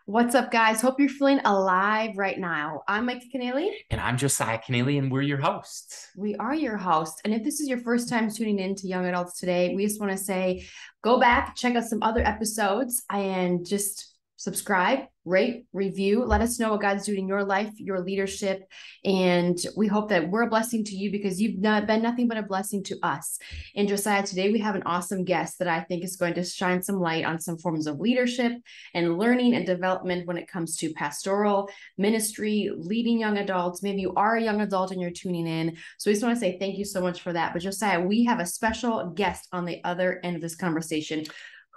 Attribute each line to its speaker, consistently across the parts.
Speaker 1: What's up, guys? Hope you're feeling alive right now. I'm Mike Keneally.
Speaker 2: And I'm Josiah Keneally, and we're your hosts.
Speaker 1: We are your host. And if this is your first time tuning in to Young Adults Today, we just want to say go back, check out some other episodes, and just subscribe, rate, review. Let us know what God's doing in your life, your leadership. And we hope that we're a blessing to you because you've not been nothing but a blessing to us. And Josiah, today we have an awesome guest that I think is going to shine some light on some forms of leadership and learning and development when it comes to pastoral ministry, leading young adults. Maybe you are a young adult and you're tuning in. So we just want to say thank you so much for that. But Josiah, we have a special guest on the other end of this conversation.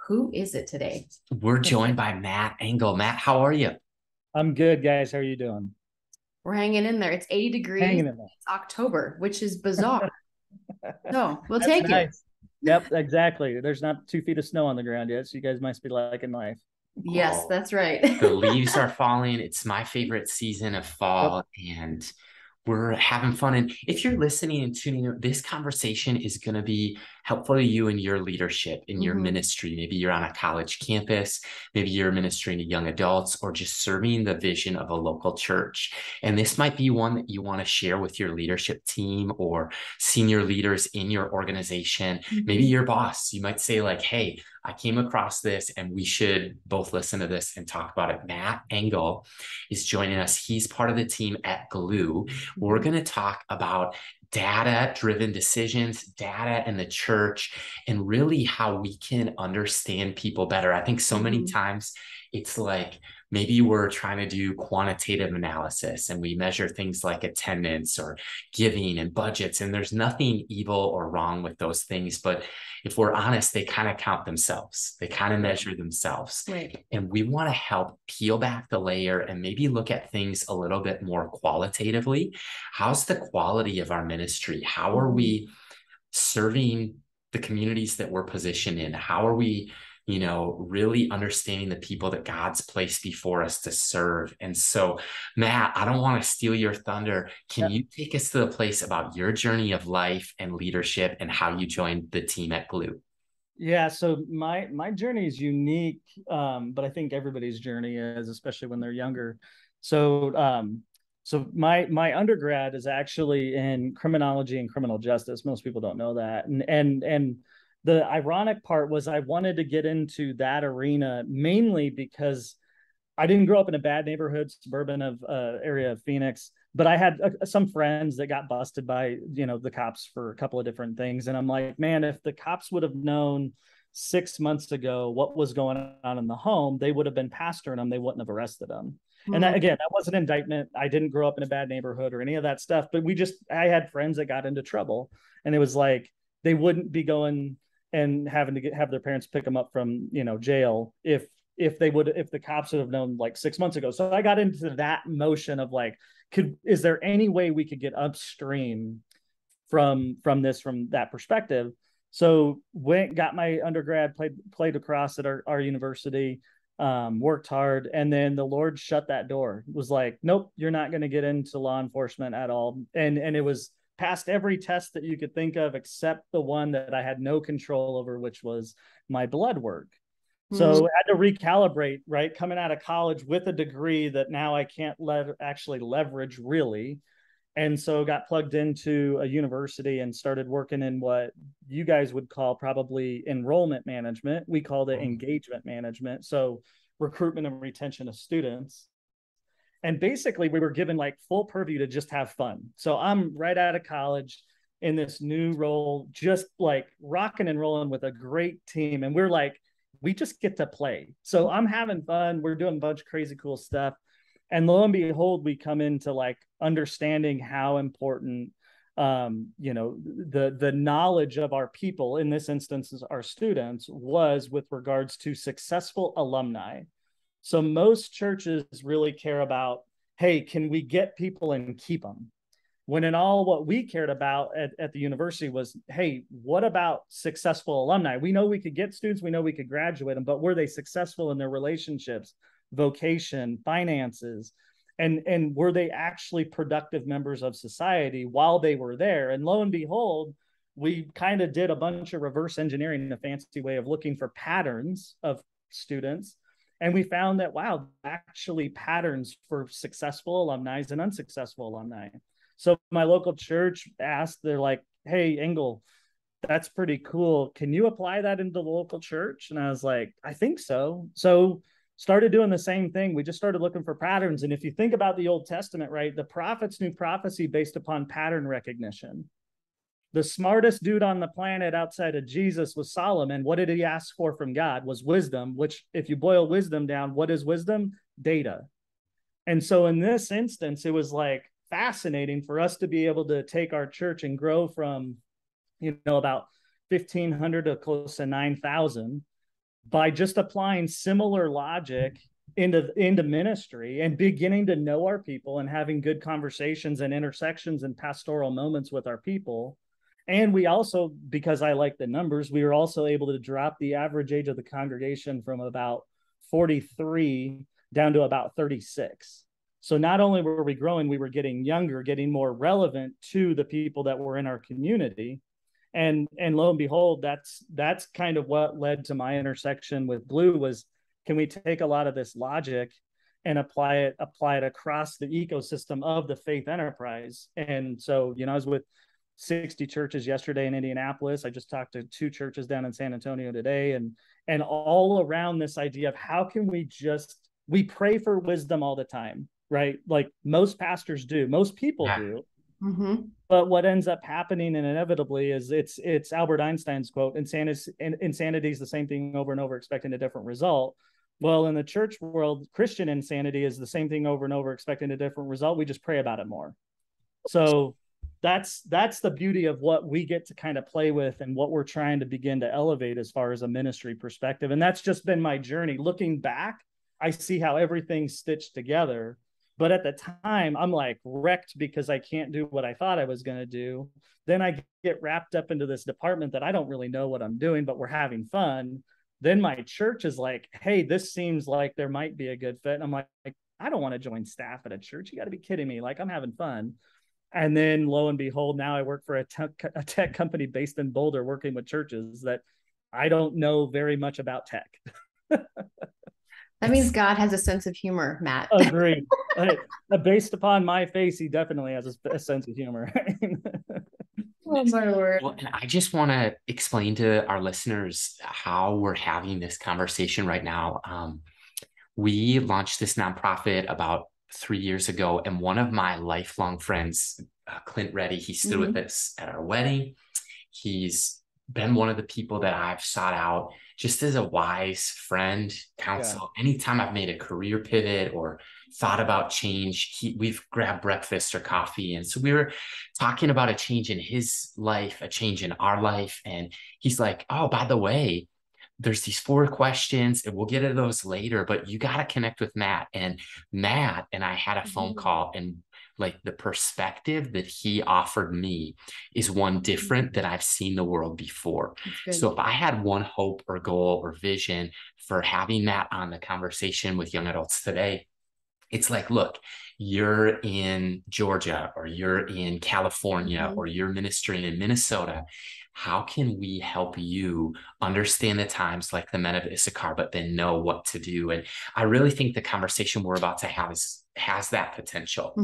Speaker 1: Who is it today?
Speaker 2: We're joined by Matt Engel. Matt, how are you?
Speaker 3: I'm good, guys. How are you doing?
Speaker 1: We're hanging in there. It's 80 degrees.
Speaker 3: Hanging in there.
Speaker 1: It's October, which is bizarre. So we'll
Speaker 3: That's
Speaker 1: take it.
Speaker 3: nice. Yep, exactly. There's not 2 feet of snow on the ground yet, so you guys must be liking life.
Speaker 1: Yes, that's right.
Speaker 2: The leaves are falling. It's my favorite season of fall, and we're having fun. And if you're listening and tuning in, this conversation is going to be helpful to you in your leadership, in your ministry. Maybe you're on a college campus, maybe you're ministering to young adults, or just serving the vision of a local church. And this might be one that you want to share with your leadership team or senior leaders in your organization. Maybe your boss, you might say like, hey, I came across this and we should both listen to this and talk about it. Matt Engel is joining us. He's part of the team at Gloo. We're going to talk about data-driven decisions, data in the church, and really how we can understand people better. I think so many times it's like maybe we're trying to do quantitative analysis and we measure things like attendance or giving and budgets, and there's nothing evil or wrong with those things. But if we're honest, they kind of count themselves. They kind of measure themselves.
Speaker 1: Right.
Speaker 2: And we want to help peel back the layer and maybe look at things a little bit more qualitatively. How's the quality of our ministry? How are we serving the communities that we're positioned in? How are we, really understanding the people that God's placed before us to serve? And so, Matt, I don't want to steal your thunder. Can you take us to the place about your journey of life and leadership and how you joined the team at Gloo?
Speaker 3: Yeah, so my journey is unique, but I think everybody's journey is, especially when they're younger. So my undergrad is actually in criminology and criminal justice. Most people don't know that, and the ironic part was I wanted to get into that arena mainly because I didn't grow up in a bad neighborhood, suburban of area of Phoenix, but I had some friends that got busted by the cops for a couple of different things, and I'm like, man, if the cops would have known 6 months ago what was going on in the home, they would have been pastoring them. They wouldn't have arrested them. And that, again, that was an indictment. I didn't grow up in a bad neighborhood or any of that stuff, but I had friends that got into trouble, and it was like they wouldn't be going and having to have their parents pick them up from jail if the cops would have known like 6 months ago. So I got into that motion of like, is there any way we could get upstream from that perspective? So got my undergrad, played lacrosse at our university, worked hard, and then the Lord shut that door. It was like, nope, you're not going to get into law enforcement at all. And it was passed every test that you could think of except the one that I had no control over, which was my blood work. So I had to recalibrate, right? Coming out of college with a degree that now I can't actually leverage really. And so got plugged into a university and started working in what you guys would call probably enrollment management. We called it engagement management. So recruitment and retention of students. And basically we were given like full purview to just have fun. So I'm right out of college in this new role, just like rocking and rolling with a great team. And we're like, we just get to play. So I'm having fun. We're doing a bunch of crazy cool stuff. And lo and behold, we come into like understanding how important, the knowledge of our people, in this instance, our students, was with regards to successful alumni. So most churches really care about, hey, can we get people and keep them? When in all, what we cared about at the university was, hey, what about successful alumni? We know we could get students, we know we could graduate them, but were they successful in their relationships, vocation, finances? And were they actually productive members of society while they were there? And lo and behold, we kind of did a bunch of reverse engineering in a fancy way of looking for patterns of students And we found that, wow, actually patterns for successful alumni and unsuccessful alumni. So my local church asked, they're like, hey, Engel, that's pretty cool. Can you apply that into the local church? And I was like, I think so. So started doing the same thing. We just started looking for patterns. And if you think about the Old Testament, right, the prophets knew prophecy based upon pattern recognition. The smartest dude on the planet outside of Jesus was Solomon. What did he ask for from God? Was wisdom, which if you boil wisdom down, what is wisdom? Data. And so in this instance, it was like fascinating for us to be able to take our church and grow from, about 1,500 to close to 9,000 by just applying similar logic into ministry and beginning to know our people and having good conversations and intersections and pastoral moments with our people. And we also, because I like the numbers, we were also able to drop the average age of the congregation from about 43 down to about 36. So not only were we growing, we were getting younger, getting more relevant to the people that were in our community. And lo and behold, that's kind of what led to my intersection with Gloo was, can we take a lot of this logic and apply it across the ecosystem of the faith enterprise? And so, I was with 60 churches yesterday in Indianapolis. I just talked to 2 churches down in San Antonio today, and all around this idea of how can we pray for wisdom all the time, right? Like most pastors do, most people do.
Speaker 1: Mm-hmm.
Speaker 3: But what ends up happening and inevitably is it's Albert Einstein's quote, insanity is the same thing over and over, expecting a different result. Well, in the church world, Christian insanity is the same thing over and over, expecting a different result. We just pray about it more. So that's the beauty of what we get to kind of play with and what we're trying to begin to elevate as far as a ministry perspective. And that's just been my journey. Looking back, I see how everything's stitched together. But at the time, I'm like wrecked because I can't do what I thought I was going to do. Then I get wrapped up into this department that I don't really know what I'm doing, but we're having fun. Then my church is like, hey, this seems like there might be a good fit. And I'm like, I don't want to join staff at a church. You got to be kidding me. Like, I'm having fun. And then lo and behold, now I work for a tech company based in Boulder, working with churches that I don't know very much about tech.
Speaker 1: That means God has a sense of humor, Matt.
Speaker 3: Agreed. Based upon my face, he definitely has a sense of humor.
Speaker 1: Oh my word.
Speaker 2: Well, and I just want to explain to our listeners how we're having this conversation right now. We launched this nonprofit about 3 years ago, and one of my lifelong friends, Clint Reddy, he stood with us at our wedding. He's been one of the people that I've sought out just as a wise friend, counsel. Yeah. Anytime I've made a career pivot or thought about change, we've grabbed breakfast or coffee. And so we were talking about a change in his life, a change in our life. And he's like, oh, by the way, there's these 4 questions and we'll get to those later, but you got to connect with Matt. And Matt and I had a phone call, and like the perspective that he offered me is one different than I've seen the world before. So if I had one hope or goal or vision for having Matt on the conversation with young adults today, it's like, look, you're in Georgia or you're in California or you're ministering in Minnesota. How can we help you understand the times like the men of Issachar, but then know what to do? And I really think the conversation we're about to have has that potential.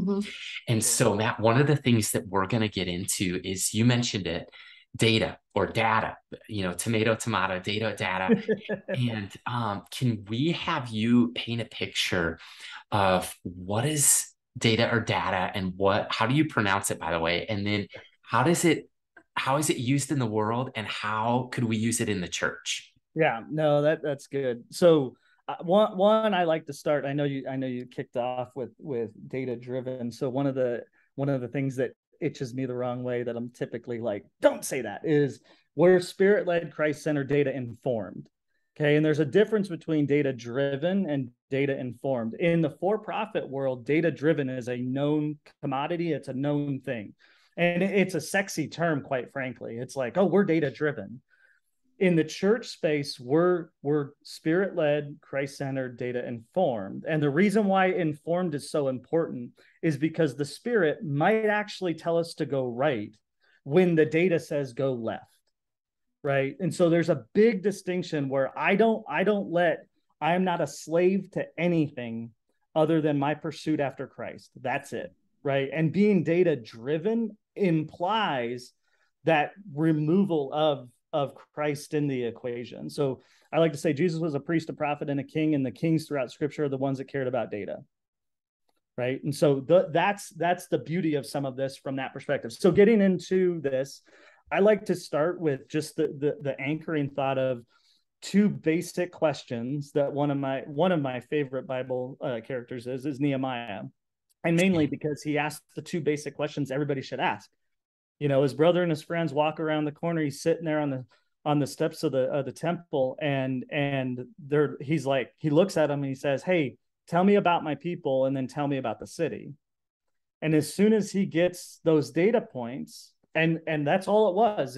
Speaker 2: And so, Matt, one of the things that we're going to get into is, you mentioned it, data or data, tomato, data. And can we have you paint a picture of what is data or data, and how do you pronounce it, by the way? And then how is it used in the world, and how could we use it in the church?
Speaker 3: Yeah, no, that's good. So one I like to start. I know you kicked off with data driven. So one of the things that itches me the wrong way, that I'm typically like, don't say that, is we're spirit-led, Christ-centered, data informed. Okay. And there's a difference between data driven and data informed. In the for-profit world, data driven is a known commodity. It's a known thing. And it's a sexy term, quite frankly. It's like, oh, we're data driven. In the church space, we're spirit-led, Christ-centered, data informed. And the reason why informed is so important is because the spirit might actually tell us to go right when the data says go left. Right. And so there's a big distinction where I don't let I am not a slave to anything other than my pursuit after Christ. That's it, right? And being data driven implies that removal of Christ in the equation. So I like to say Jesus was a priest, a prophet, and a king, and the kings throughout Scripture are the ones that cared about data, right? And so that's the beauty of some of this from that perspective. So getting into this, I like to start with just the anchoring thought of two basic questions that one of my favorite Bible characters is Nehemiah, and mainly because he asked the two basic questions everybody should ask. You know, his brother and his friends walk around the corner. He's sitting there on the steps of the temple, and he's like, he looks at him and he says, "Hey, tell me about my people, and then tell me about the city." And as soon as he gets those data points, and that's all it was,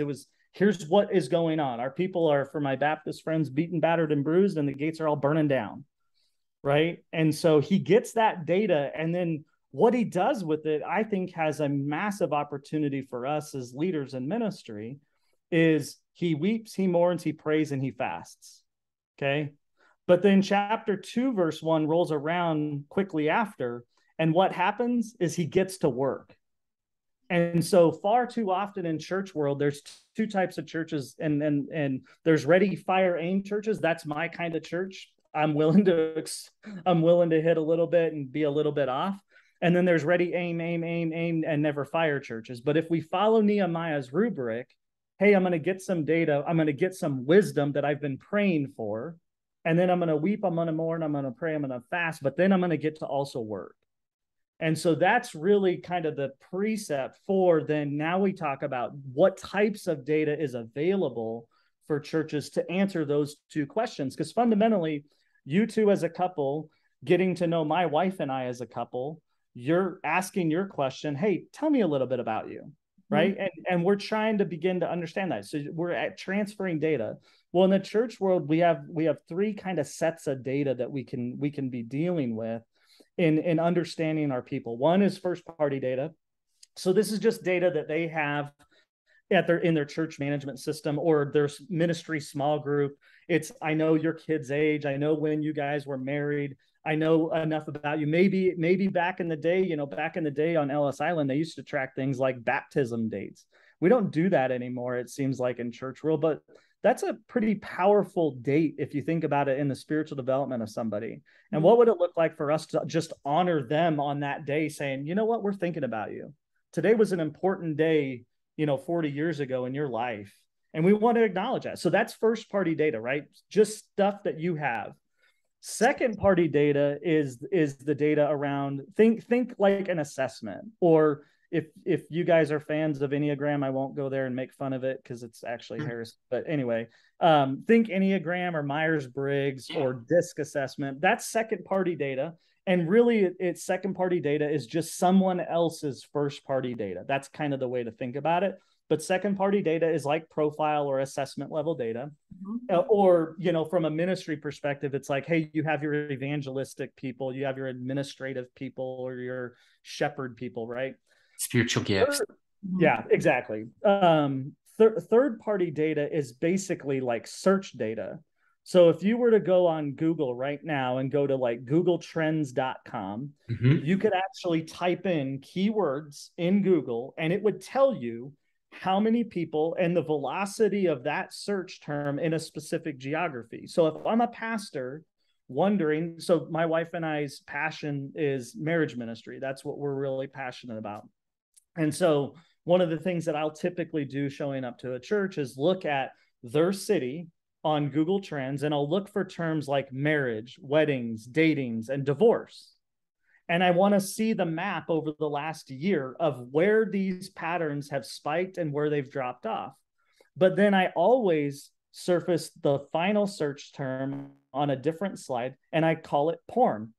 Speaker 3: here's what is going on. Our people are, for my Baptist friends, beaten, battered, and bruised, and the gates are all burning down, right? And so he gets that data, and then what he does with it, I think, has a massive opportunity for us as leaders in ministry. Is he weeps, he mourns, he prays, and he fasts. Okay. But then chapter 2, verse 1 rolls around quickly after. And what happens is he gets to work. And so far too often in church world, there's two types of churches, and there's ready, fire, aim churches. That's my kind of church. I'm willing to hit a little bit and be a little bit off. And then there's ready, aim, and never fire churches. But if we follow Nehemiah's rubric, hey, I'm going to get some data. I'm going to get some wisdom that I've been praying for. And then I'm going to weep, I'm going to mourn, I'm going to pray, I'm going to fast. But then I'm going to get to also work. And so that's really kind of the precept for then now we talk about what types of data is available for churches to answer those two questions. Because fundamentally, you two as a couple, getting to know my wife and I as a couple, you're asking your question, hey, tell me a little bit about you, right? Mm-hmm. And we're trying to begin to understand that. So we're at transferring data. Well, in the church world, we have three kind of sets of data that we can be dealing with in understanding our people. One is first party data. So this is just data that they have in their church management system or their ministry small group. It's, I know your kid's age. I know when you guys were married. I know enough about you. Maybe back in the day on Ellis Island, they used to track things like baptism dates. We don't do that anymore, it seems like, in church world, but that's a pretty powerful date if you think about it in the spiritual development of somebody. And what would it look like for us to just honor them on that day, saying, you know what, we're thinking about you. Today was an important day, 40 years ago in your life. And we want to acknowledge that. So that's first party data, right? Just stuff that you have. Second party data is the data around think like an assessment, or if you guys are fans of Enneagram, I won't go there and make fun of it because it's actually Harris. But anyway, think Enneagram or Myers-Briggs or DISC assessment. That's second party data. And really, it's second party data is just someone else's first party data. That's kind of the way to think about it. But second party data is like profile or assessment level data. Or, from a ministry perspective, it's like, hey, you have your evangelistic people, you have your administrative people, or your shepherd people, right?
Speaker 2: Spiritual gifts.
Speaker 3: Yeah, exactly. Third party data is basically like search data. So if you were to go on Google right now and go to like googletrends.com, you could actually type in keywords in Google and it would tell you how many people and the velocity of that search term in a specific geography. So if I'm a pastor wondering, so my wife and I's passion is marriage ministry. That's what we're really passionate about. And so one of the things that I'll typically do showing up to a church is look at their city on Google Trends, and I'll look for terms like marriage, weddings, datings, and divorce. And I want to see the map over the last year of where these patterns have spiked and where they've dropped off. But then I always surface the final search term on a different slide, and I call it porn.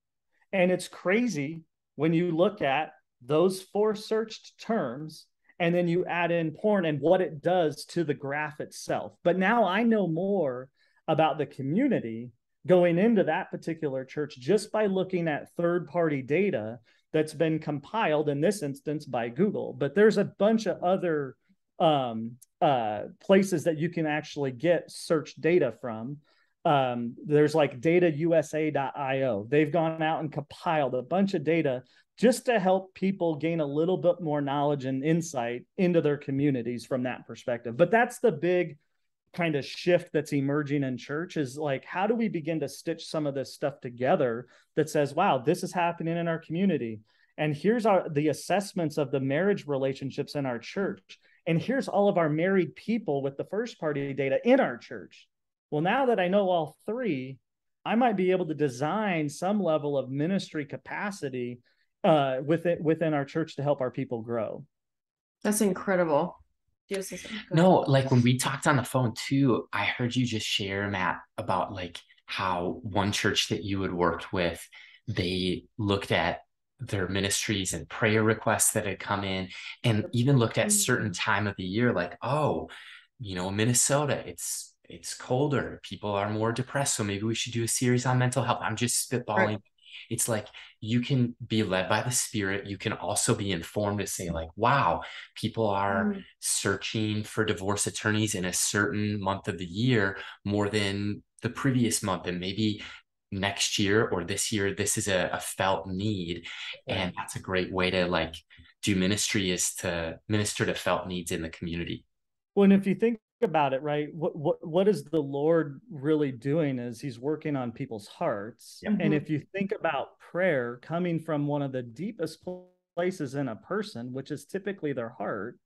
Speaker 3: And it's crazy when you look at those 4 searched terms, and then you add in porn and what it does to the graph itself. But now I know more about the community going into that particular church just by looking at third-party data that's been compiled, in this instance, by Google. But there's a bunch of other places that you can actually get search data from. There's like datausa.io. They've gone out and compiled a bunch of data just to help people gain a little bit more knowledge and insight into their communities from that perspective. But that's the big kind of shift that's emerging in church, is like, how do we begin to stitch some of this stuff together that says, wow, this is happening in our community. And here's the assessments of the marriage relationships in our church. And here's all of our married people with the first party data in our church. Well, now that I know all three, I might be able to design some level of ministry capacity within our church to help our people grow.
Speaker 1: That's incredible.
Speaker 2: No, like when we talked on the phone too, I heard you just share, Matt, about like how one church that you had worked with, they looked at their ministries and prayer requests that had come in, and even looked at certain time of the year, like, oh, Minnesota, it's colder, people are more depressed, so maybe we should do a series on mental health. I'm just spitballing. Right. It's like, you can be led by the Spirit. You can also be informed to say like, wow, people are searching for divorce attorneys in a certain month of the year more than the previous month. And maybe next year or this year, this is a felt need. Right. And that's a great way to like do ministry, is to minister to felt needs in the community.
Speaker 3: Well, and if you think about it, right, what is the Lord really doing? Is he's working on people's hearts. Mm-hmm. And if you think about prayer coming from one of the deepest places in a person, which is typically their heart,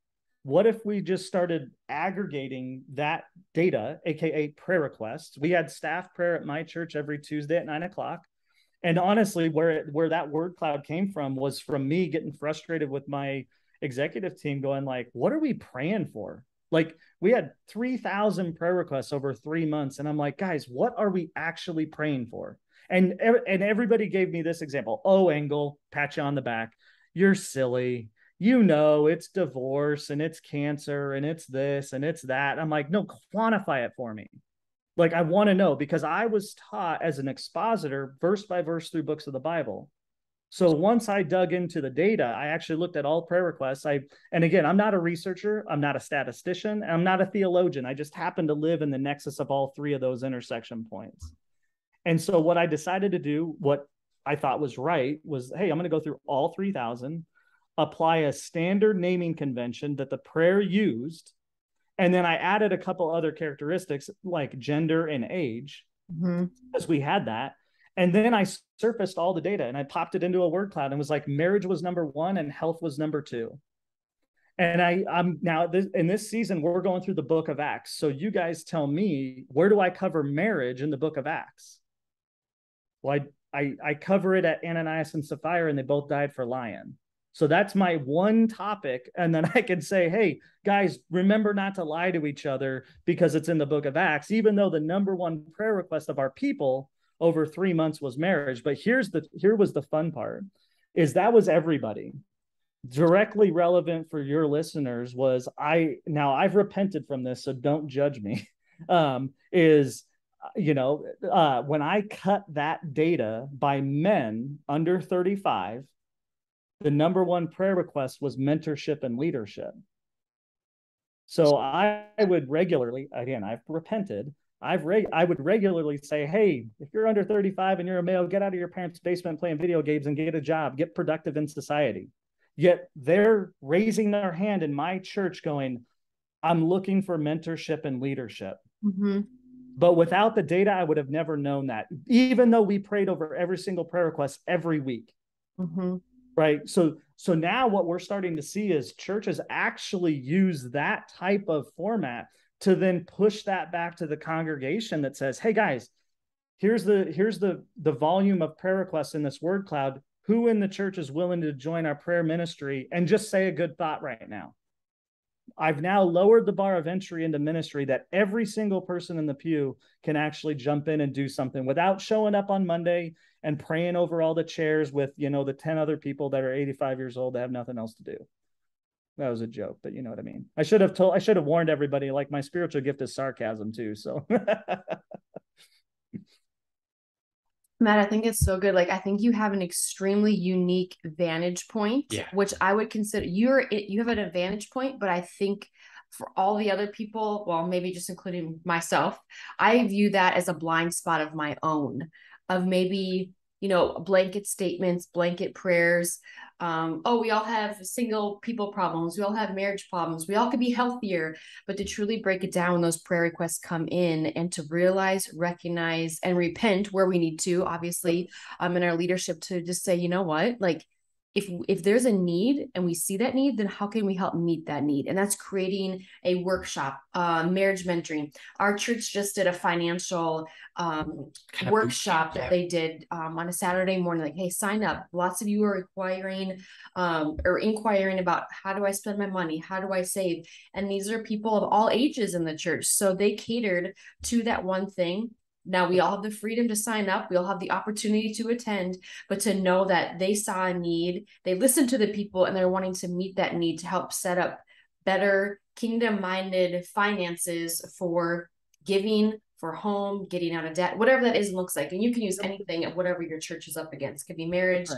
Speaker 3: what if we just started aggregating that data, aka prayer requests? We had staff prayer at my church every Tuesday at 9:00. And honestly, where that word cloud came from was from me getting frustrated with my executive team, going like, what are we praying for? Like, we had 3,000 prayer requests over 3 months. And I'm like, guys, what are we actually praying for? And everybody gave me this example. Oh, Engel, pat you on the back. You're silly. It's divorce and it's cancer and it's this and it's that. I'm like, no, quantify it for me. Like, I want to know, because I was taught as an expositor, verse by verse through books of the Bible. So once I dug into the data, I actually looked at all prayer requests. And again, I'm not a researcher, I'm not a statistician, and I'm not a theologian. I just happen to live in the nexus of all three of those intersection points. And so what I decided to do, what I thought was right, was, hey, I'm going to go through all 3,000, apply a standard naming convention that the prayer used, and then I added a couple other characteristics like gender and age, because we had that. And then I surfaced all the data and I popped it into a word cloud and was like, marriage was number 1 and health was number 2. And I'm now in this season, we're going through the book of Acts. So you guys tell me, where do I cover marriage in the book of Acts? Well, I cover it at Ananias and Sapphira, and they both died for lying. So that's my one topic. And then I can say, hey, guys, remember not to lie to each other, because it's in the book of Acts, even though the number 1 prayer request of our people over 3 months was marriage. But here was the fun part, is that was everybody. Directly relevant for your listeners was, I've repented from this, so don't judge me. When I cut that data by men under 35, the number 1 prayer request was mentorship and leadership. So I would regularly, again, I've repented, I would regularly say, hey, if you're under 35 and you're a male, get out of your parents' basement playing video games and get a job, get productive in society. Yet they're raising their hand in my church going, I'm looking for mentorship and leadership. Mm-hmm. But without the data, I would have never known that, even though we prayed over every single prayer request every week. Mm-hmm. Right. So now what we're starting to see is churches actually use that type of format to then push that back to the congregation that says, hey guys, here's the volume of prayer requests in this word cloud. Who in the church is willing to join our prayer ministry and just say a good thought right now? I've now lowered the bar of entry into ministry that every single person in the pew can actually jump in and do something without showing up on Monday and praying over all the chairs with, the 10 other people that are 85 years old that have nothing else to do. That was a joke, but you know what I mean. I should have warned everybody, like, my spiritual gift is sarcasm too. So
Speaker 1: Matt, I think it's so good. Like, I think you have an extremely unique vantage point, which I would consider you have an advantage point, but I think for all the other people, well, maybe just including myself, I view that as a blind spot of my own, of maybe, blanket statements, blanket prayers. Oh, we all have single people problems. We all have marriage problems. We all could be healthier. But to truly break it down when those prayer requests come in, and to realize, recognize, and repent where we need to, obviously, in our leadership, to just say, you know what, like, if there's a need and we see that need, then how can we help meet that need? And that's creating a workshop, marriage mentoring. Our church just did a financial workshop that they did on a Saturday morning. Like, hey, sign up. Lots of you are inquiring about, how do I spend my money? How do I save? And these are people of all ages in the church. So they catered to that one thing. Now, we all have the freedom to sign up. We all have the opportunity to attend, but to know that they saw a need, they listened to the people, and they're wanting to meet that need to help set up better kingdom-minded finances for giving, for home, getting out of debt, whatever that is and looks like. And you can use anything of whatever your church is up against. It could be marriage,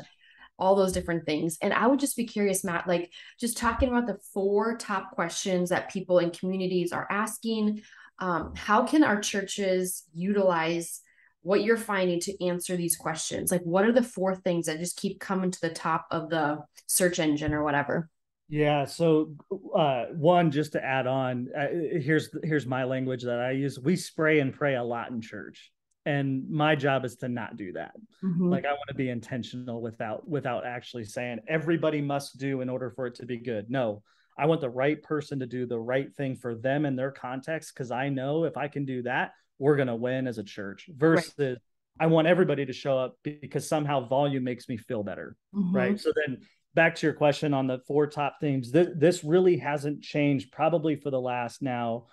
Speaker 1: all those different things. And I would just be curious, Matt, like, just talking about the 4 top questions that people in communities are asking. How can our churches utilize what you're finding to answer these questions? Like, what are the 4 things that just keep coming to the top of the search engine or whatever?
Speaker 3: Yeah. So, one, just to add on, here's my language that I use. We spray and pray a lot in church, and my job is to not do that.
Speaker 1: Mm-hmm.
Speaker 3: Like, I want to be intentional without actually saying everybody must do in order for it to be good. No, I want the right person to do the right thing for them in their context, because I know if I can do that, we're going to win as a church, versus right. I want everybody to show up because somehow volume makes me feel better. Mm-hmm. Right. So then back to your question on the 4 top themes, this really hasn't changed probably for the last now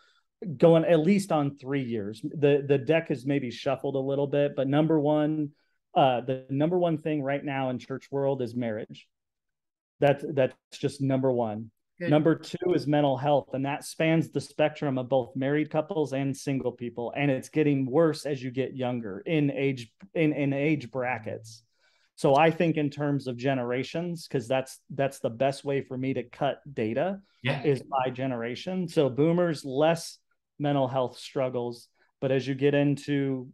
Speaker 3: going at least on 3 years. The deck has maybe shuffled a little bit, but the number one thing right now in church world is marriage. That's just number one. Good. Number 2 is mental health, and that spans the spectrum of both married couples and single people, and it's getting worse as you get younger in age brackets. So I think in terms of generations, because that's the best way for me to cut data, is by generation. So boomers, less mental health struggles, but as you get into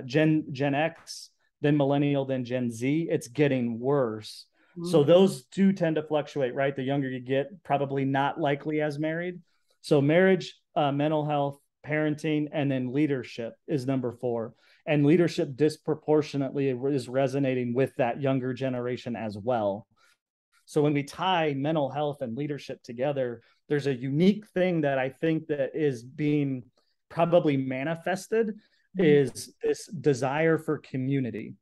Speaker 3: Gen X, then millennial, then Gen Z, it's getting worse. Mm-hmm. So those do tend to fluctuate, right? The younger you get, probably not likely as married. So marriage, mental health, parenting, and then leadership is number 4. And leadership disproportionately is resonating with that younger generation as well. So when we tie mental health and leadership together, there's a unique thing that I think that is being probably manifested, is this desire for community,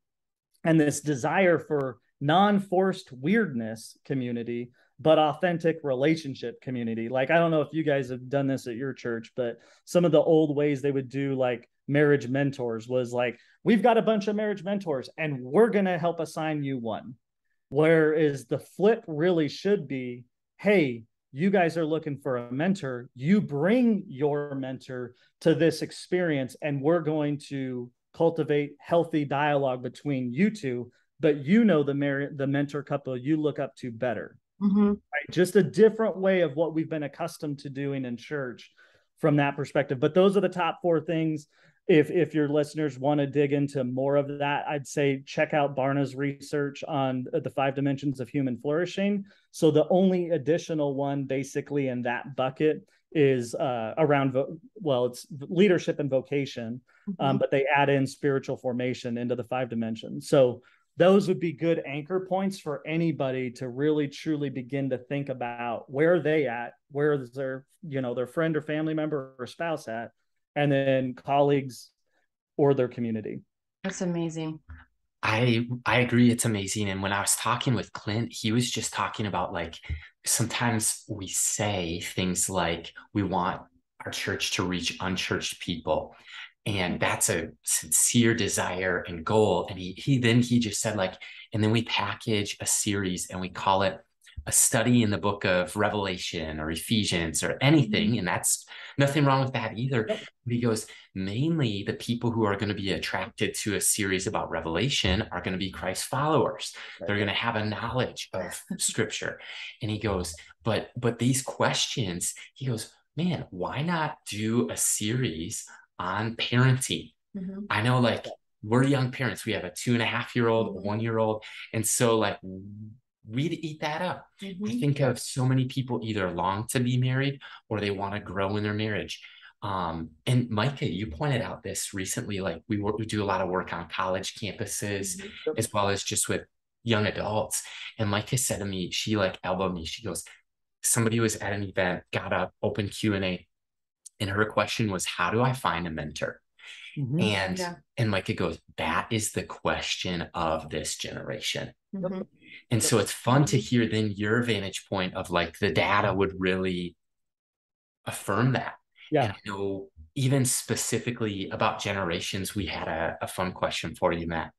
Speaker 3: and this desire for non-forced weirdness community, but authentic relationship community. Like, I don't know if you guys have done this at your church, but some of the old ways they would do like marriage mentors was like, we've got a bunch of marriage mentors and we're going to help assign you one. Whereas the flip really should be, hey, you guys are looking for a mentor. You bring your mentor to this experience, and we're going to cultivate healthy dialogue between you two, but the mentor couple you look up to better. Mm-hmm. Right? Just a different way of what we've been accustomed to doing in church from that perspective. But those are the top 4 things. If your listeners want to dig into more of that, I'd say check out Barna's research on the 5 dimensions of human flourishing. So the only additional one basically in that bucket is around, it's leadership and vocation, but they add in spiritual formation into the 5 dimensions. So those would be good anchor points for anybody to really truly begin to think about where are they at, where is their friend or family member or spouse at, and then colleagues or their community.
Speaker 1: That's amazing.
Speaker 2: I agree. It's amazing. And when I was talking with Clint, he was just talking about, like, sometimes we say things like we want our church to reach unchurched people. And that's a sincere desire and goal. And he just said, like, and then we package a series and we call it a study in the book of Revelation or Ephesians or anything, and that's nothing wrong with that either.
Speaker 3: Yep.
Speaker 2: But he goes, mainly the people who are going to be attracted to a series about Revelation are going to be Christ followers.
Speaker 3: Right.
Speaker 2: They're going to have a knowledge of Scripture. And he goes, but these questions, he goes, man, why not do a series on parenting? I know, like, we're young parents. We have a 2.5-year-old, a 1-year-old. And so, like, we'd eat that up. I think of so many people either long to be married or they want to grow in their marriage. And Micah, you pointed out this recently, like we do a lot of work on college campuses as well as just with young adults. And Micah said to me, she like elbowed me. She goes, somebody was at an event, got up, open Q&A, and her question was, how do I find a mentor? And Micah goes, that is the question of this generation. And so it's fun to hear then your vantage point of like the data would really affirm that.
Speaker 3: Yeah.
Speaker 2: And I know even specifically about generations, we had a fun question for you, Matt.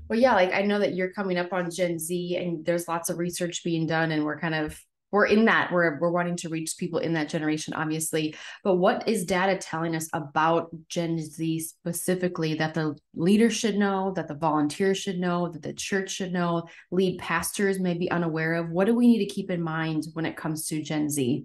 Speaker 1: Well, yeah, like I know that you're coming up on Gen Z and there's lots of research being done and we're in that, we're wanting to reach people in that generation, obviously. But what is data telling us about Gen Z specifically that the leaders should know, that the volunteers should know, that the church should know, lead pastors may be unaware of? What do we need to keep in mind when it comes to Gen Z?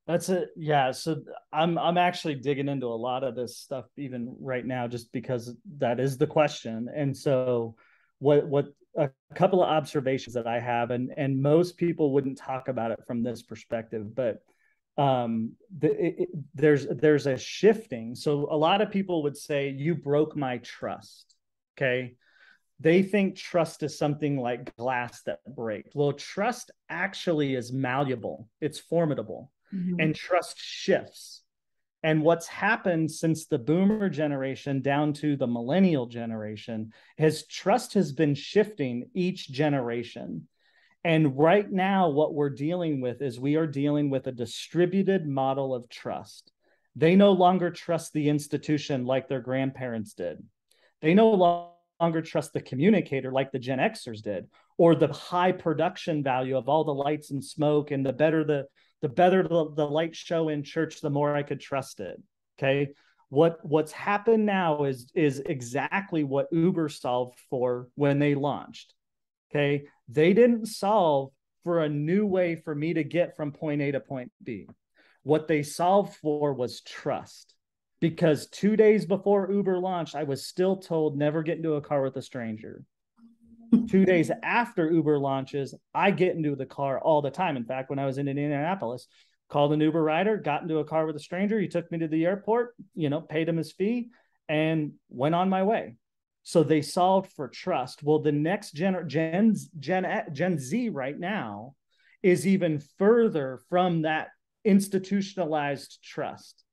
Speaker 3: That's it. Yeah. So I'm actually digging into a lot of this stuff even right now, just because that is the question. And so what a couple of observations that I have, and most people wouldn't talk about it from this perspective, but there's a shifting. So a lot of people would say, you broke my trust. Okay. They think trust is something like glass that breaks. Well, trust actually is malleable. It's formidable. And trust shifts. And what's happened since the boomer generation down to the millennial generation is trust has been shifting each generation. And right now, what we're dealing with is we are dealing with a distributed model of trust. They no longer trust the institution like their grandparents did. They no longer trust the communicator like the Gen Xers did, or the high production value of all the lights and smoke, and the better the light show in church, the more I could trust it. Okay. What's happened now is exactly what Uber solved for when they launched. Okay. They didn't solve for a new way for me to get from point A to point B. What they solved for was trust. Because 2 days before Uber launched, I was still told never get into a car with a stranger. 2 days after Uber launches, I get into the car all the time. In fact, when I was in Indianapolis, called an Uber rider, got into a car with a stranger. He took me to the airport, paid him his fee and went on my way. So they solved for trust. Well, the next Gen Z right now is even further from that institutionalized trust.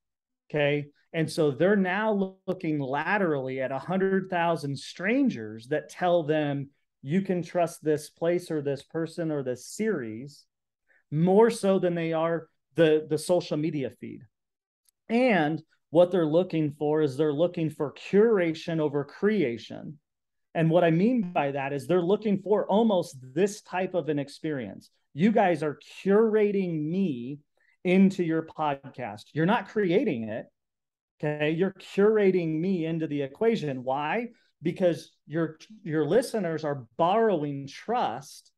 Speaker 3: Okay. And so they're now looking laterally at 100,000 strangers that tell them, you can trust this place or this person or this series more so than they are the social media feed. And what they're looking for is they're looking for curation over creation. And what I mean by that is they're looking for almost this type of an experience. You guys are curating me into your podcast. You're not creating it. Okay. You're curating me into the equation. Why? Because your listeners are borrowing trust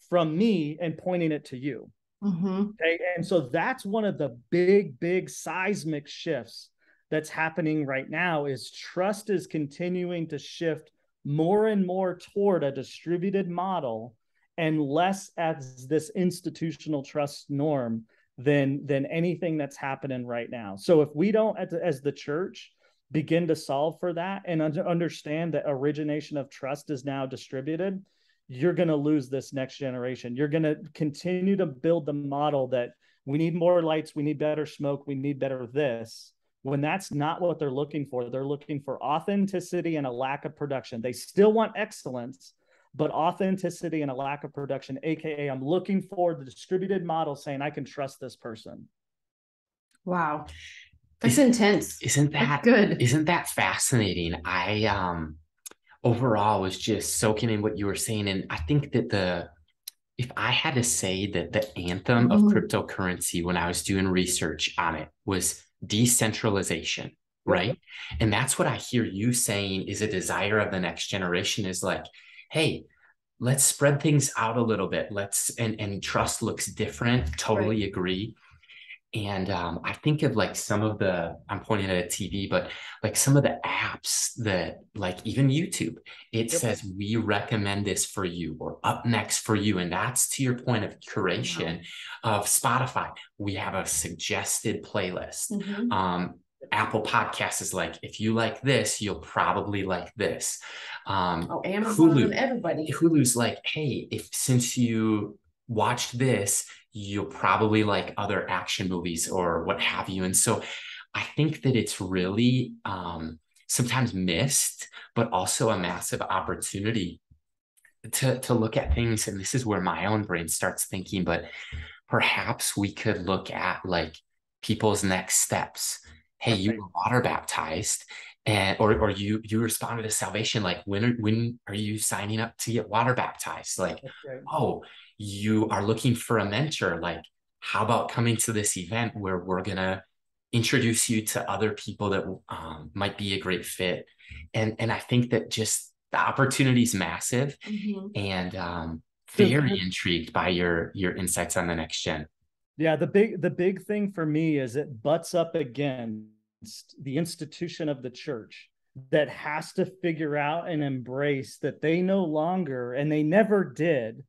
Speaker 3: from me and pointing it to you. Okay. And so that's one of the big seismic shifts that's happening right now is trust is continuing to shift more and more toward a distributed model and less as this institutional trust norm than anything that's happening right now. So if we don't, as the church, begin to solve for that and understand that origination of trust is now distributed, you're going to lose this next generation. You're going to continue to build the model that we need more lights, we need better smoke, we need better this, when that's not what they're looking for. They're looking for authenticity and a lack of production. They still want excellence, but authenticity and a lack of production, AKA I'm looking for the distributed model saying I can trust this person.
Speaker 1: Wow. That's intense.
Speaker 2: Isn't that good? Isn't that fascinating? I overall was just soaking in what you were saying. And I think that if I had to say that the anthem of cryptocurrency when I was doing research on it was decentralization, right? And that's what I hear you saying is a desire of the next generation is like, hey, let's spread things out a little bit. And trust looks different. Totally agree. And I think of like some of I'm pointing at a TV, but like some of the apps that, like even YouTube, it says we recommend this for you or up next for you. And that's to your point of curation of Spotify. We have a suggested playlist. Apple Podcasts is like, if you like this, you'll probably like this.
Speaker 1: Amazon and everybody.
Speaker 2: Hulu's like, hey, since you watched this, you'll probably like other action movies or what have you. And so I think that it's really sometimes missed, but also a massive opportunity to look at things. And this is where my own brain starts thinking, but perhaps we could look at like people's next steps. Hey, you were water baptized and or you responded to salvation. Like when are you signing up to get water baptized? Like, oh, you are looking for a mentor. Like, how about coming to this event where we're gonna introduce you to other people that might be a great fit? And I think that just the opportunity is massive, and very intrigued by your insights on the next gen.
Speaker 3: Yeah, the big thing for me is it butts up against the institution of the church that has to figure out and embrace that they no longer, and they never did,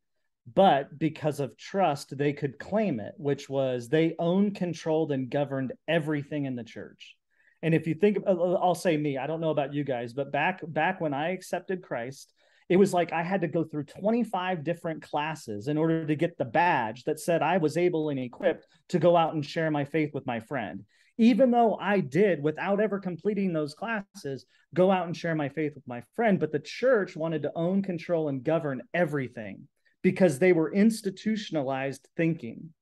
Speaker 3: but because of trust, they could claim it, which was they owned, controlled, and governed everything in the church. And if you think, I'll say me, I don't know about you guys, but back when I accepted Christ, it was like I had to go through 25 different classes in order to get the badge that said I was able and equipped to go out and share my faith with my friend. Even though I did, without ever completing those classes, go out and share my faith with my friend. But the church wanted to own, control, and govern everything because they were institutionalized thinking.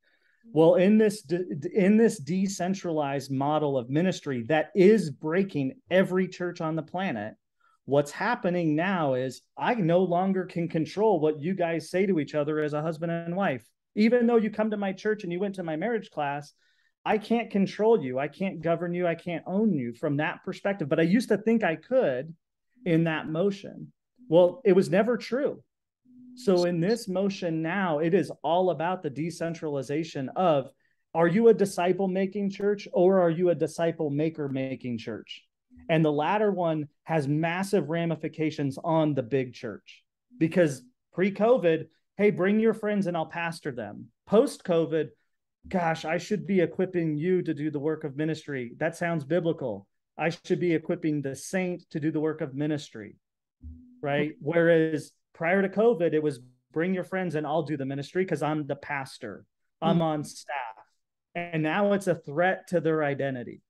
Speaker 3: Well, in this decentralized model of ministry that is breaking every church on the planet, what's happening now is I no longer can control what you guys say to each other as a husband and wife. Even though you come to my church and you went to my marriage class, I can't control you. I can't govern you. I can't own you from that perspective. But I used to think I could in that motion. Well, it was never true. So in this motion now, it is all about the decentralization of, are you a disciple making church or are you a disciple maker making church? And the latter one has massive ramifications on the big church because pre-COVID, hey, bring your friends and I'll pastor them. Post-COVID, gosh, I should be equipping you to do the work of ministry. That sounds biblical. I should be equipping the saint to do the work of ministry, right? Whereas prior to COVID, it was bring your friends and I'll do the ministry because I'm the pastor. I'm on staff. And now it's a threat to their identity.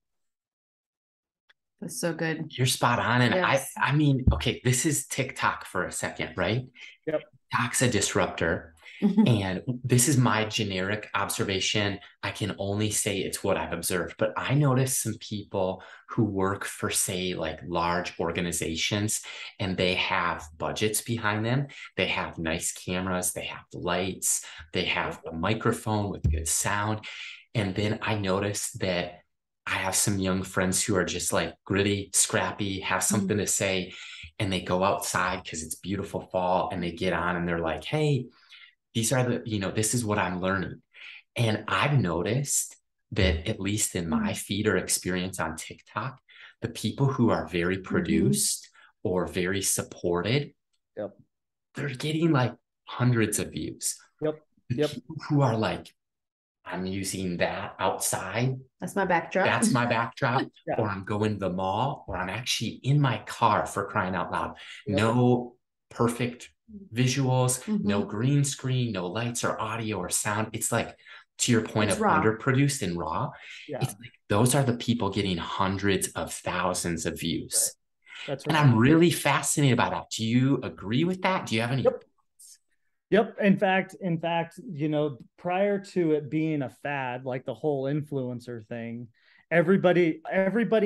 Speaker 1: That's so good.
Speaker 2: You're spot on. And
Speaker 1: yes.
Speaker 2: I mean, okay, this is TikTok for a second, right?
Speaker 3: Yep.
Speaker 2: TikTok's a disruptor. And this is my generic observation. I can only say it's what I've observed, but I noticed some people who work for, say, like large organizations, and they have budgets behind them. They have nice cameras, they have lights, they have a microphone with good sound. And then I noticed that I have some young friends who are just like gritty, scrappy, have something to say, and they go outside because it's beautiful fall and they get on and they're like, hey, these are this is what I'm learning. And I've noticed that at least in my feed or experience on TikTok, the people who are very produced or very supported, they're getting like hundreds of views. The people who are like, I'm using that outside.
Speaker 1: That's my backdrop.
Speaker 2: That's my backdrop. Or I'm going to the mall, or I'm actually in my car, for crying out loud. No perfect visuals, no green screen, no lights or audio or sound. It's like, to your point, it's of raw. Underproduced and raw. It's like those are the people getting hundreds of thousands of views. That's right. And I'm really fascinated by that. Do you agree with that? Do you have any?
Speaker 3: Yep. In fact, prior to it being a fad, like the whole influencer thing, everybody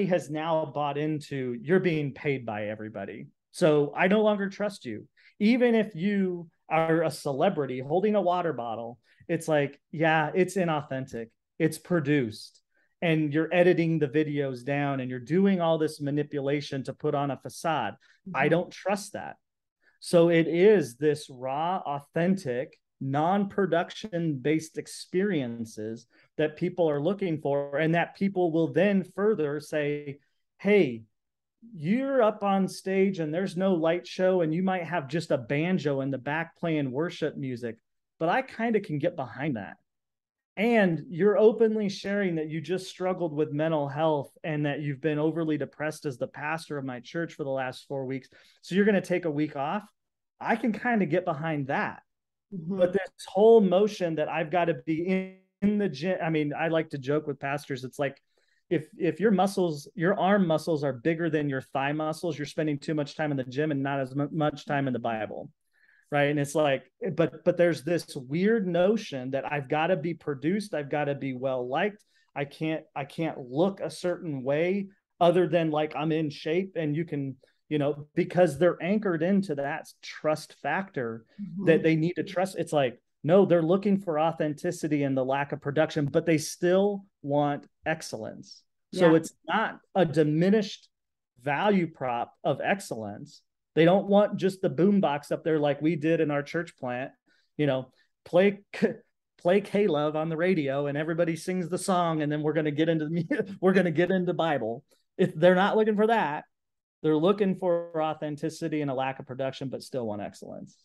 Speaker 3: has now bought into, you're being paid by everybody. So I no longer trust you. Even if you are a celebrity holding a water bottle, it's like, yeah, it's inauthentic. It's produced. And you're editing the videos down and you're doing all this manipulation to put on a facade. I don't trust that. So it is this raw, authentic, non-production based experiences that people are looking for, and that people will then further say, hey, you're up on stage and there's no light show and you might have just a banjo in the back playing worship music, but I kind of can get behind that. And you're openly sharing that you just struggled with mental health and that you've been overly depressed as the pastor of my church for the last 4 weeks. So you're going to take a week off. I can kind of get behind that. But this whole motion that I've got to be in the gym. I mean, I like to joke with pastors. It's like, if your muscles, your arm muscles are bigger than your thigh muscles, you're spending too much time in the gym and not as much time in the Bible. Right. And it's like, but there's this weird notion that I've got to be produced. I've got to be well liked. I can't look a certain way other than like I'm in shape, and you can, because they're anchored into that trust factor that they need to trust. It's like, no, they're looking for authenticity and the lack of production, but they still want excellence. So it's not a diminished value prop of excellence. They don't want just the boombox up there like we did in our church plant, play K-Love on the radio and everybody sings the song and then we're going to get into Bible. If they're not looking for that, they're looking for authenticity and a lack of production, but still want excellence.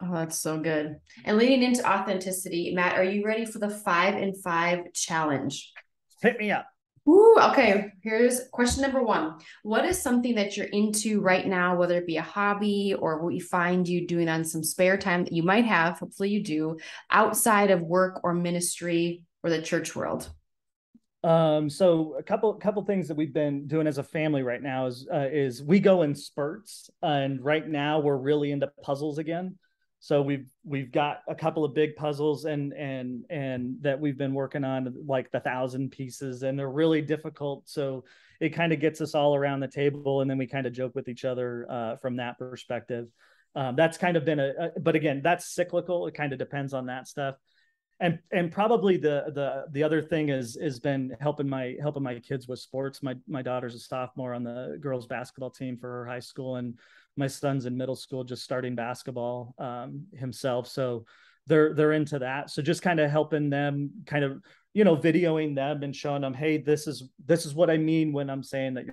Speaker 1: Oh, that's so good. And leading into authenticity, Matt, are you ready for the 5 in 5 challenge?
Speaker 3: Hit me up.
Speaker 1: Ooh, okay. Here's question number 1. What is something that you're into right now, whether it be a hobby or what you find you doing on some spare time that you might have, hopefully you do, outside of work or ministry or the church world?
Speaker 3: So a couple things that we've been doing as a family right now is we go in spurts, and right now we're really into puzzles again. So we've got a couple of big puzzles and that we've been working on, like the 1,000 pieces, and they're really difficult. So it kind of gets us all around the table, and then we kind of joke with each other from that perspective. That's kind of been but again, that's cyclical. It kind of depends on that stuff. And probably the other thing has been helping my kids with sports. My daughter's a sophomore on the girls basketball team for her high school, and my son's in middle school just starting basketball himself. So they're into that. So just kind of helping them, kind of videoing them and showing them, hey, this is what I mean when I'm saying that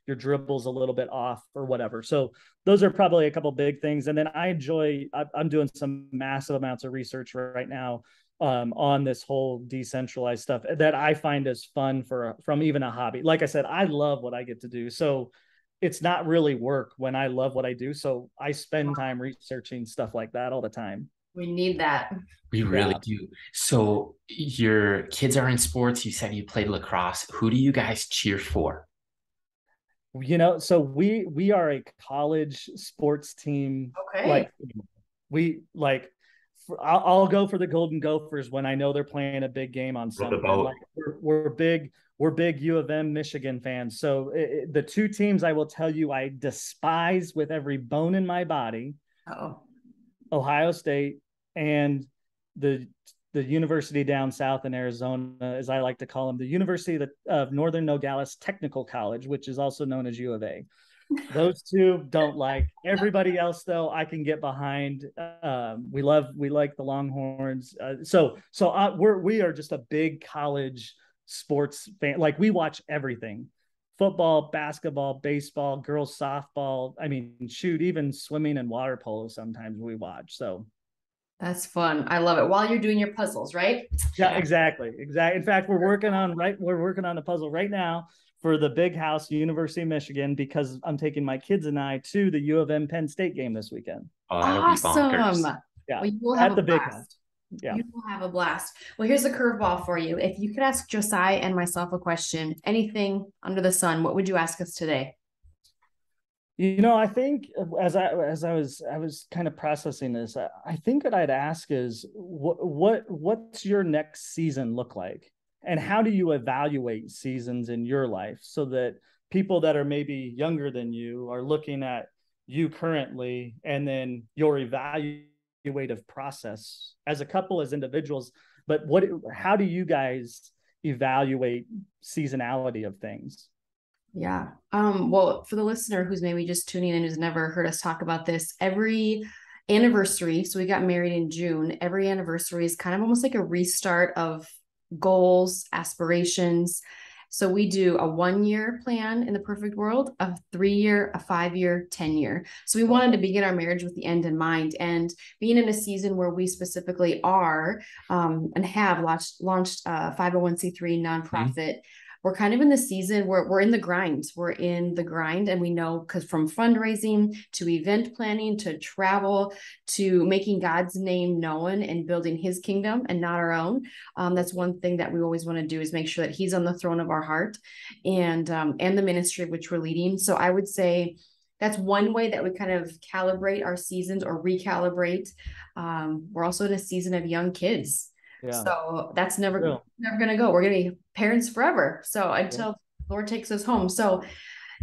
Speaker 3: your dribble's a little bit off or whatever. So those are probably a couple big things. And then I'm doing some massive amounts of research right now on this whole decentralized stuff that I find is fun from even a hobby. Like I said, I love what I get to do. So it's not really work when I love what I do. So I spend time researching stuff like that all the time.
Speaker 1: We need that.
Speaker 2: We really do. So your kids are in sports. You said you played lacrosse. Who do you guys cheer for?
Speaker 3: So we are a college sports team.
Speaker 1: Okay.
Speaker 3: I'll go for the Golden Gophers when I know they're playing a big game on Sunday. We're big U of M Michigan fans. So the two teams I will tell you I despise with every bone in my body: Ohio State and the university down south in Arizona, as I like to call them, the University of Northern Nogales Technical College, which is also known as U of A. Those two don't like. Everybody else, though, I can get behind. We like the Longhorns. We are just a big college sports fan. Like, we watch everything: football, basketball, baseball, girls softball. I mean, shoot, even swimming and water polo sometimes we watch. So
Speaker 1: that's fun. I love it. While you're doing your puzzles, right?
Speaker 3: Yeah, exactly. In fact, we're working on the puzzle right now for the Big House, University of Michigan, because I'm taking my kids and I to the U of M Penn State game this weekend.
Speaker 2: Oh, that'll be bonkers.
Speaker 3: Yeah,
Speaker 1: well, you will have
Speaker 3: at the
Speaker 1: blast.
Speaker 3: Big House. Yeah,
Speaker 1: you will have a blast. Well, here's a curveball for you. If you could ask Josiah and myself a question, anything under the sun, what would you ask us today?
Speaker 3: I think as I was kind of processing this, I think what I'd ask is what's your next season look like? And how do you evaluate seasons in your life so that people that are maybe younger than you are looking at you currently, and then your evaluative process as a couple, as individuals. But how do you guys evaluate seasonality of things?
Speaker 1: Yeah. Well, for the listener who's maybe just tuning in, who's never heard us talk about this, every anniversary, so we got married in June, every anniversary is kind of almost like a restart of goals, aspirations. So we do a 1 year plan in the perfect world, a 3 year, a 5 year, 10 year. So we wanted to begin our marriage with the end in mind, and being in a season where we specifically are and have launched a 501c3 nonprofit. We're kind of in the season where we're in the grind. We're in the grind, and we know, because from fundraising to event planning to travel to making God's name known and building his kingdom and not our own. That's one thing that we always want to do, is make sure that he's on the throne of our heart, and the ministry which we're leading. So I would say that's one way that we kind of calibrate our seasons or recalibrate. We're also in a season of young kids. Yeah. So that's never going to go. We're going to be parents forever. So until Lord takes us home. So,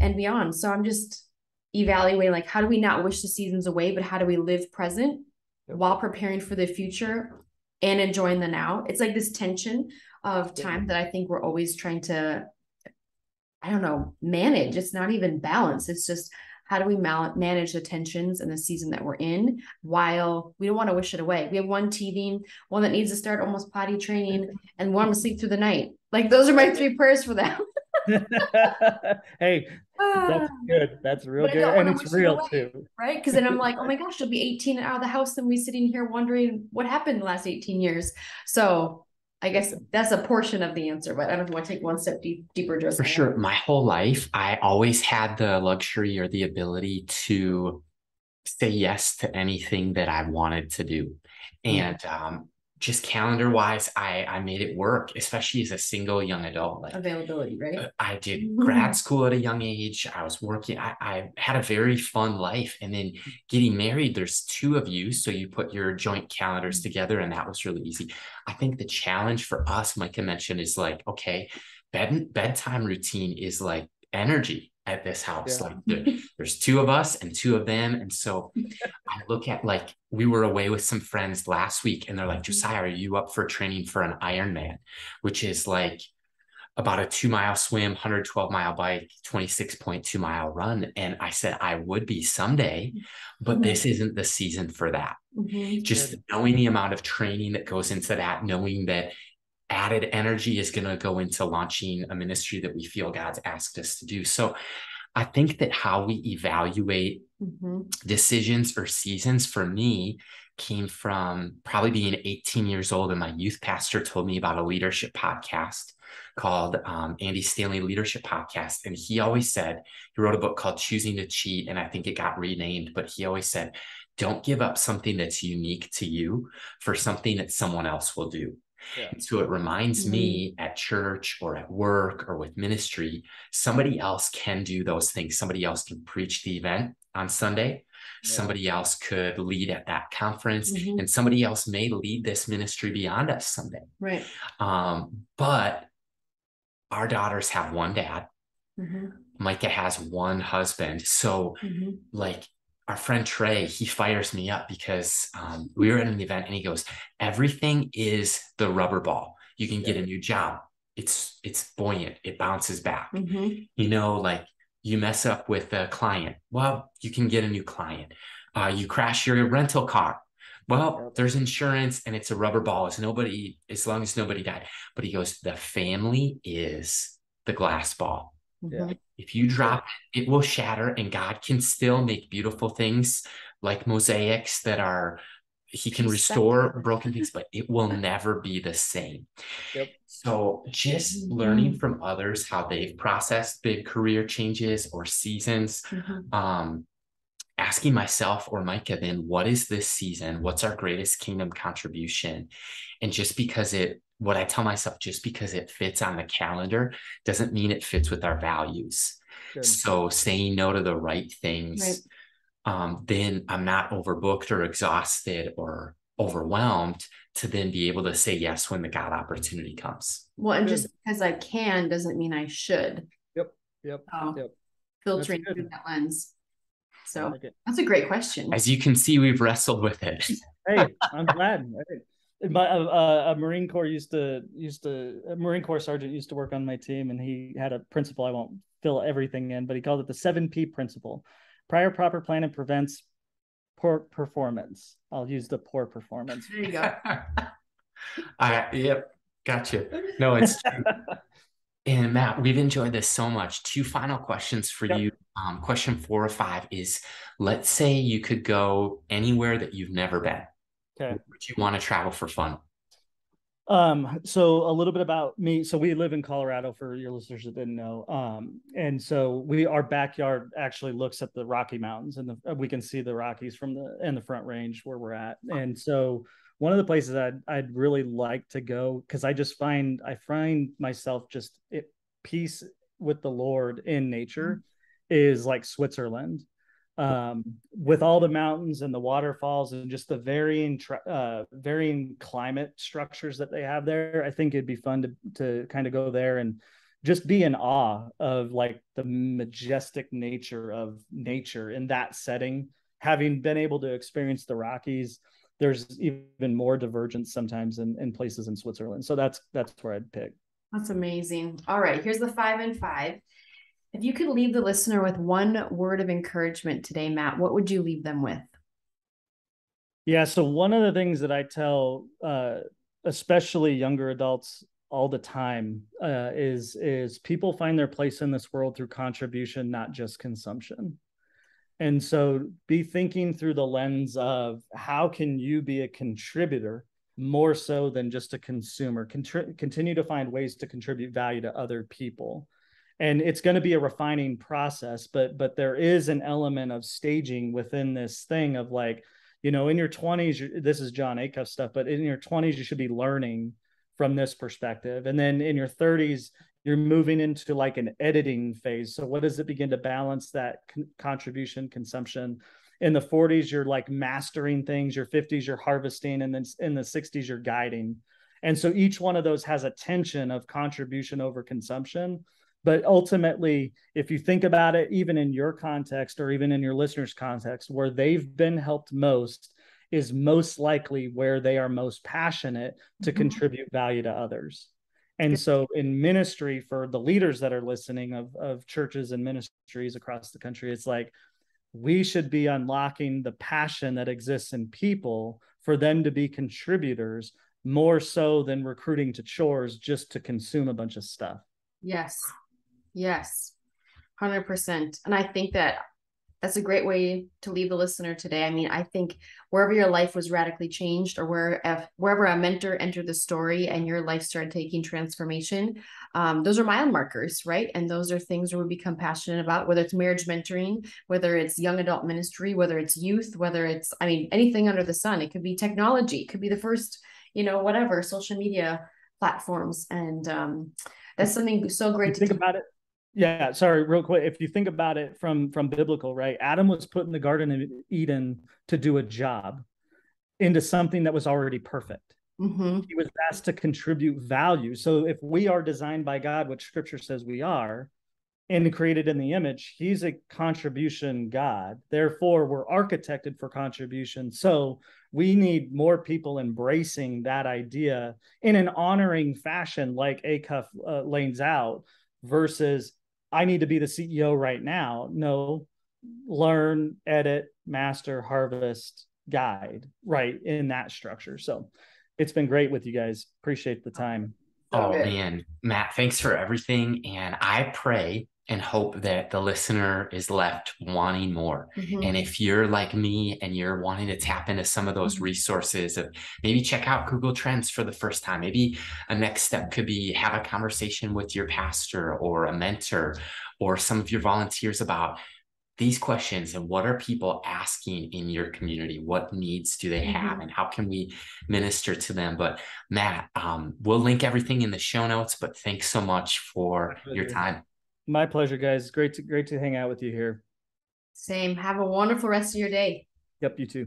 Speaker 1: and beyond. So I'm just evaluating, like, how do we not wish the seasons away, but how do we live present while preparing for the future and enjoying the now? It's like this tension of time that I think we're always trying to, I don't know, manage. It's not even balance. It's just, how do we manage the tensions in the season that we're in, while we don't want to wish it away? We have one teething, one that needs to start almost potty training, and one to sleep through the night. Like, those are my 3 prayers for them.
Speaker 3: Hey, that's good. That's real good. And it's real too.
Speaker 1: Right? Because then I'm like, oh my gosh, she'll be 18 and out of the house, and we sitting here wondering what happened the last 18 years. So I guess that's a portion of the answer, but I don't know if you want to take one step deeper. Joseph.
Speaker 2: For sure. My whole life, I always had the luxury or the ability to say yes to anything that I wanted to do. And just calendar wise, I made it work, especially as a single young adult. Like,
Speaker 1: availability, right?
Speaker 2: I did grad school at a young age. I was working. I had a very fun life. And then getting married, there's 2 of you. So you put your joint calendars together, and that was really easy. I think the challenge for us, Micah mentioned, is like, okay, bedtime routine is like energy at this house. Like there's 2 of us and 2 of them. And so I look at, like, we were away with some friends last week, and they're like, Josiah, are you up for training for an Ironman, which is like about a 2-mile swim, 112-mile bike, 26.2-mile run. And I said, I would be someday, but this isn't the season for that. Just knowing the amount of training that goes into that, knowing that added energy is going to go into launching a ministry that we feel God's asked us to do. So I think that how we evaluate decisions or seasons, for me, came from probably being 18 years old, and my youth pastor told me about a leadership podcast called Andy Stanley Leadership Podcast. And he always said, he wrote a book called Choosing to Cheat, and I think it got renamed, but he always said, don't give up something that's unique to you for something that someone else will do. And so it reminds me, at church or at work or with ministry, somebody else can do those things. Somebody else can preach the event on Sunday. Somebody else could lead at that conference, and somebody else may lead this ministry beyond us someday.
Speaker 1: Right.
Speaker 2: But our daughters have one dad. Micah has one husband. So like, our friend Trey, he fires me up because we were at an event, and he goes, everything is the rubber ball. You can get a new job. It's buoyant. It bounces back. You know, like, you mess up with a client. Well, you can get a new client. You crash your rental car. Well, there's insurance, and it's a rubber ball. As long as nobody died. But he goes, the family is the glass ball. If you drop it, it will shatter, and God can still make beautiful things like mosaics that he can restore broken things, but it will never be the same. So just learning from others, how they've processed big career changes or seasons, asking myself or Micah, then, what is this season? What's our greatest kingdom contribution? And what I tell myself, just because it fits on the calendar doesn't mean it fits with our values. So saying no to the right things, then I'm not overbooked or exhausted or overwhelmed to then be able to say yes when the God opportunity comes.
Speaker 1: Well, and just because I can doesn't mean I should.
Speaker 3: Yep.
Speaker 1: Filtering through that lens. So that's a great question.
Speaker 2: As you can see, we've wrestled with it.
Speaker 3: Hey, I'm glad. But a Marine Corps a Marine Corps sergeant used to work on my team, and he had a principle. I won't fill everything in, but he called it the 7P principle. Prior proper planning prevents poor performance. I'll use the poor performance.
Speaker 1: There you go.
Speaker 2: Yep, gotcha. No, it's true. And Matt, we've enjoyed this so much. 2 final questions for you. Question 4 or 5 is, let's say you could go anywhere that you've never been.
Speaker 3: Okay.
Speaker 2: Would you want to travel for fun?
Speaker 3: So a little bit about me. So we live in Colorado, for your listeners that didn't know. And so our backyard actually looks at the Rocky Mountains, and we can see the Rockies from the Front Range where we're at. And so one of the places I'd really like to go, because I find myself just at peace with the Lord in nature, is like Switzerland. With all the mountains and the waterfalls and just the varying climate structures that they have there, I think it'd be fun to kind of go there and just be in awe of like the majestic nature of nature in that setting. Having been able to experience the Rockies, there's even more divergence sometimes in places in Switzerland. So that's where I'd pick.
Speaker 1: That's amazing. All right, here's the 5 and 5. If you could leave the listener with one word of encouragement today, Matt, what would you leave them with?
Speaker 3: Yeah, so one of the things that I tell especially younger adults all the time is people find their place in this world through contribution, not just consumption. And so be thinking through the lens of how can you be a contributor more so than just a consumer. Continue to find ways to contribute value to other people. And it's going to be a refining process, but there is an element of staging within this thing of like, in your 20s, this is John Acuff stuff, but in your 20s, you should be learning from this perspective. And then in your 30s, you're moving into like an editing phase. So what does it begin to balance that contribution, consumption? In the 40s, you're like mastering things. Your 50s, you're harvesting. And then in the 60s, you're guiding. And so each one of those has a tension of contribution over consumption. But ultimately, if you think about it, even in your context or even in your listeners' context, where they've been helped most is most likely where they are most passionate to contribute value to others. And so in ministry, for the leaders that are listening of churches and ministries across the country, it's like we should be unlocking the passion that exists in people for them to be contributors more so than recruiting to chores just to consume a bunch of stuff.
Speaker 1: Yes, 100%. And I think that's a great way to leave the listener today. I mean, I think wherever your life was radically changed, or wherever a mentor entered the story and your life started taking transformation, those are mile markers, right? And those are things where we become passionate about, whether it's marriage mentoring, whether it's young adult ministry, whether it's youth, whether it's, anything under the sun. It could be technology, it could be the first, whatever, social media platforms. And that's something so great to
Speaker 3: think about it. Yeah, sorry, real quick. If you think about it from biblical, right? Adam was put in the Garden of Eden to do a job into something that was already perfect. He was asked to contribute value. So if we are designed by God, which Scripture says we are, and created in the image, he's a contribution God. Therefore, we're architected for contribution. So we need more people embracing that idea in an honoring fashion, like Acuff lays out, versus I need to be the CEO right now. No, learn, edit, master, harvest, guide, right, in that structure. So it's been great with you guys. Appreciate the time.
Speaker 2: Oh, man, Matt, thanks for everything. And I pray and hope that the listener is left wanting more. And if you're like me and you're wanting to tap into some of those resources, of maybe check out Google Trends for the first time, maybe a next step could be have a conversation with your pastor or a mentor or some of your volunteers about these questions and what are people asking in your community? What needs do they have and how can we minister to them? But Matt, we'll link everything in the show notes, but thanks so much for your time.
Speaker 3: My pleasure, guys. Great to hang out with you here.
Speaker 1: Same. Have a wonderful rest of your day.
Speaker 3: Yep, you too.